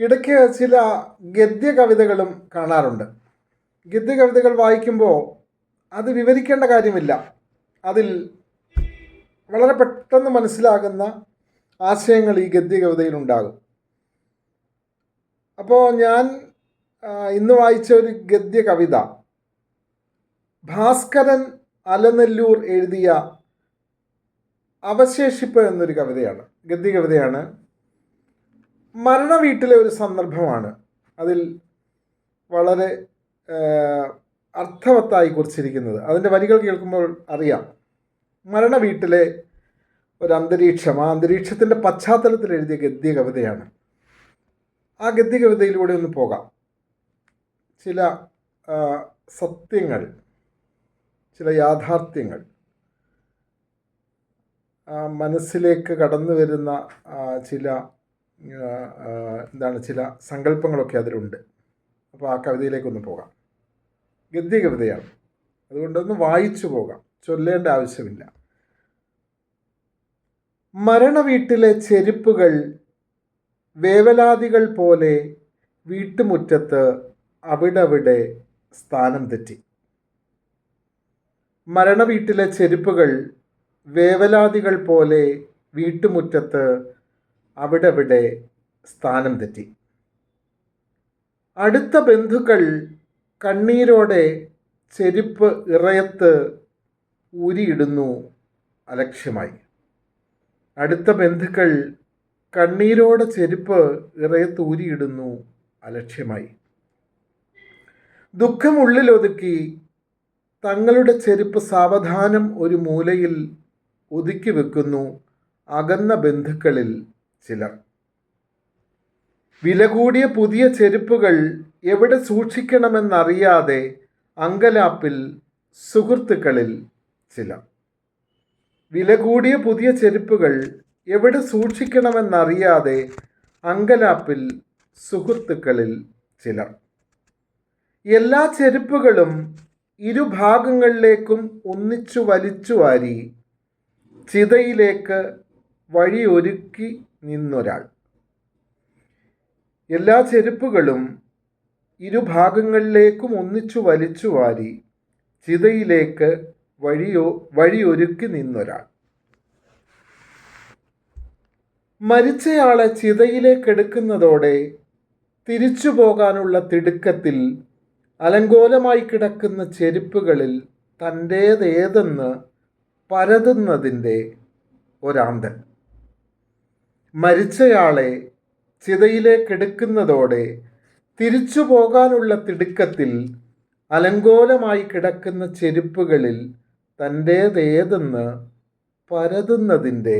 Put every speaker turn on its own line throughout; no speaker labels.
ഇടയ്ക്ക് ചില ഗദ്യ കവിതകളും കാണാറുണ്ട്. ഗദ്യ കവിതകൾ വായിക്കുമ്പോൾ അത് വിവരിക്കേണ്ട കാര്യമില്ല. അതിൽ വളരെ പെട്ടെന്ന് മനസ്സിലാകുന്ന ആശയങ്ങൾ ഈ ഗദ്യ കവിതയിലുണ്ടാകും. അപ്പോൾ ഞാൻ ഇന്ന് വായിച്ച ഒരു ഗദ്യ കവിത ഭാസ്കരൻ അലനെല്ലൂർ എഴുതിയ അവശേഷിപ്പ് എന്നൊരു കവിതയാണ്, ഗദ്യ കവിതയാണ്. മരണ വീട്ടിലെ ഒരു സന്ദർഭമാണ് അതിൽ വളരെ അർത്ഥവത്തായി കുറിച്ചിരിക്കുന്നത്. അതിൻ്റെ വരികൾ കേൾക്കുമ്പോൾ അറിയാം. മരണ വീട്ടിലെ ഒരു അന്തരീക്ഷം, ആ അന്തരീക്ഷത്തിൻ്റെ പശ്ചാത്തലത്തിൽ എഴുതിയ ഗദ്യ കവിതയാണ്. ആ ഗദ്യ കവിതയിലൂടെ ഒന്ന് പോകാം. ചില സത്യങ്ങൾ, ചില യാഥാർത്ഥ്യങ്ങൾ, മനസ്സിലേക്ക് കടന്നു വരുന്ന ചില ചില സങ്കല്പങ്ങളൊക്കെ അതിലുണ്ട്. അപ്പോൾ ആ കവിതയിലേക്കൊന്ന് പോകാം. ഗദ്യ കവിതയാണ്, അതുകൊണ്ടൊന്ന് വായിച്ചു പോകാം, ചൊല്ലേണ്ട ആവശ്യമില്ല. മരണ വീട്ടിലെ ചെരുപ്പുകൾ വേവലാതികൾ പോലെ വീട്ടുമുറ്റത്ത് അവിടവിടെ സ്ഥാനം തെറ്റി. മരണ വീട്ടിലെ ചെരുപ്പുകൾ വേവലാതികൾ പോലെ വീട്ടുമുറ്റത്ത് അവിടവിടെ സ്ഥാനം തെറ്റി. അടുത്ത ബന്ധുക്കൾ കണ്ണീരോടെ ചെരുപ്പ് ഇറയത്ത് ഊരിയിടുന്നു അലക്ഷ്യമായി. അടുത്ത ബന്ധുക്കൾ കണ്ണീരോടെ ചെരുപ്പ് ഇറയത്ത് ഊരിയിടുന്നു അലക്ഷ്യമായി. ദുഃഖമുള്ളിലൊതുക്കി തങ്ങളുടെ ചെരുപ്പ് സാവധാനം ഒരു മൂലയിൽ ഒതുക്കി വെക്കുന്നു അകന്ന ബന്ധുക്കളിൽ ചിലർ. വില കൂടിയ പുതിയ ചെരുപ്പുകൾ എവിടെ സൂക്ഷിക്കണമെന്നറിയാതെ അങ്കലാപ്പിൽ സുഹൃത്തുക്കളിൽ ചിലർ. വില കൂടിയ പുതിയ ചെരുപ്പുകൾ എവിടെ സൂക്ഷിക്കണമെന്നറിയാതെ അങ്കലാപ്പിൽ സുഹൃത്തുക്കളിൽ ചിലർ. എല്ലാ ചെരുപ്പുകളും ഇരുഭാഗങ്ങളിലേക്കും ഒന്നിച്ചു വലിച്ചു വാരി ചിതയിലേക്ക് വഴിയൊരുക്കി നിന്നൊരാൾ. എല്ലാ ചെരുപ്പുകളും ഇരുഭാഗങ്ങളിലേക്കും ഒന്നിച്ചു വലിച്ചു വാരി ചിതയിലേക്ക് വഴിയൊരുക്കി നിന്നൊരാൾ. മരിച്ചയാളെ ചിതയിലേക്കെടുക്കുന്നതോടെ തിരിച്ചു പോകാനുള്ള തിടുക്കത്തിൽ അലങ്കോലമായി കിടക്കുന്ന ചെരുപ്പുകളിൽ തൻ്റേതേതെന്ന് പരതുന്നതിൻ്റെ ഒരാന്തൻ. മരിച്ചയാളെ ചിതയിലേക്കെടുക്കുന്നതോടെ തിരിച്ചു പോകാനുള്ള തിടുക്കത്തിൽ അലങ്കോലമായി കിടക്കുന്ന ചെരുപ്പുകളിൽ തൻ്റേതേതെന്ന് പരതുന്നതിൻ്റെ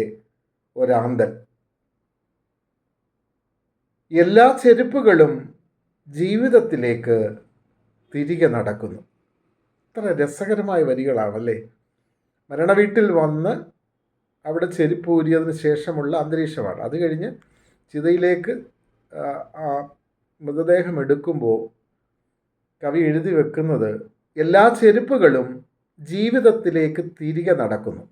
ഒരാന്തൻ. എല്ലാ ചെരുപ്പുകളും ജീവിതത്തിലേക്ക് തിരികെ നടക്കുന്നു. ഇത്ര രസകരമായ വരികളാണല്ലേ. മരണവീട്ടിൽ വന്ന് അവിടെ ചെരുപ്പ് ഊരിയതിന് ശേഷമുള്ള അന്തരീക്ഷമാണ്. അത് കഴിഞ്ഞ് ചിതയിലേക്ക് ആ മൃതദേഹം എടുക്കുമ്പോൾ കവി എഴുതി വെക്കുന്നത് എല്ലാ ചെരുപ്പുകളും ജീവിതത്തിലേക്ക് തിരികെ നടക്കുന്നു.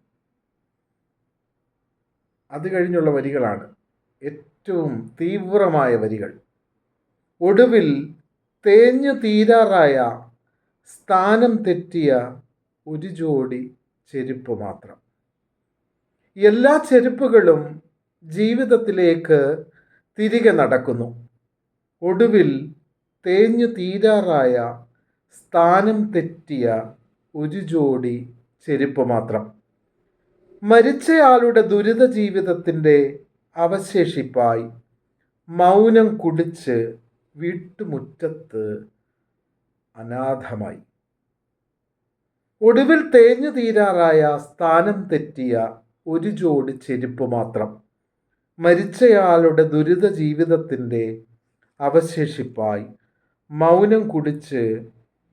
അത് കഴിഞ്ഞുള്ള വരികളാണ് ഏറ്റവും തീവ്രമായ വരികൾ. ഒടുവിൽ തേഞ്ഞു തീരാറായ സ്ഥാനം തെറ്റിയ ഒരു ജോഡി ചെരുപ്പ് മാത്രം. എല്ലാ ചെരുപ്പുകളും ജീവിതത്തിലേക്ക് തിരികെ നടക്കുന്നു. ഒടുവിൽ തേഞ്ഞു തീരാറായ സ്ഥാനം തെറ്റിയ ഒരു ജോഡി ചെരുപ്പ് മാത്രം. മരിച്ചയാളുടെ ദുരിത ജീവിതത്തിൻ്റെ അവശേഷിപ്പായി മൗനം കുടിച്ച് വീട്ടുമുറ്റത്ത് അനാഥമായി. ഒടുവിൽ തേഞ്ഞു തീരാറായ സ്ഥാനം തെറ്റിയ ഒരു ജോഡി ചെരുപ്പ് മാത്രം. മരിച്ചയാളുടെ ദുരിത ജീവിതത്തിൻ്റെ അവശേഷിപ്പായി മൗനം കുടിച്ച്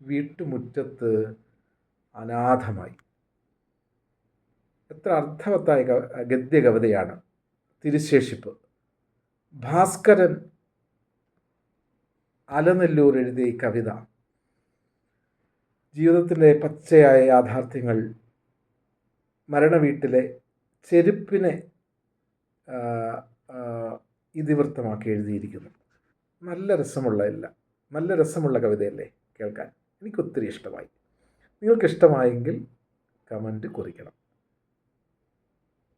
വീട്ടുമുറ്റത്ത് അനാഥമായി. എത്ര അർത്ഥവത്തായ ഗദ്യ കവിതയാണ് തിരുശേഷിപ്പ്. ഭാസ്കരൻ അലനെല്ലൂർ എഴുതിയ ഈ കവിത ജീവിതത്തിൻ്റെ പച്ചയായ യാഥാർത്ഥ്യങ്ങൾ മരണവീട്ടിലെ ചെരുപ്പിനെ ഇതിവൃത്തമാക്കി എഴുതിയിരിക്കുന്നു. നല്ല രസമുള്ള കവിതയല്ലേ കേൾക്കാൻ. എനിക്കൊത്തിരി ഇഷ്ടമായി. നിങ്ങൾക്കിഷ്ടമായെങ്കിൽ കമൻറ്റ് കുറിക്കണം.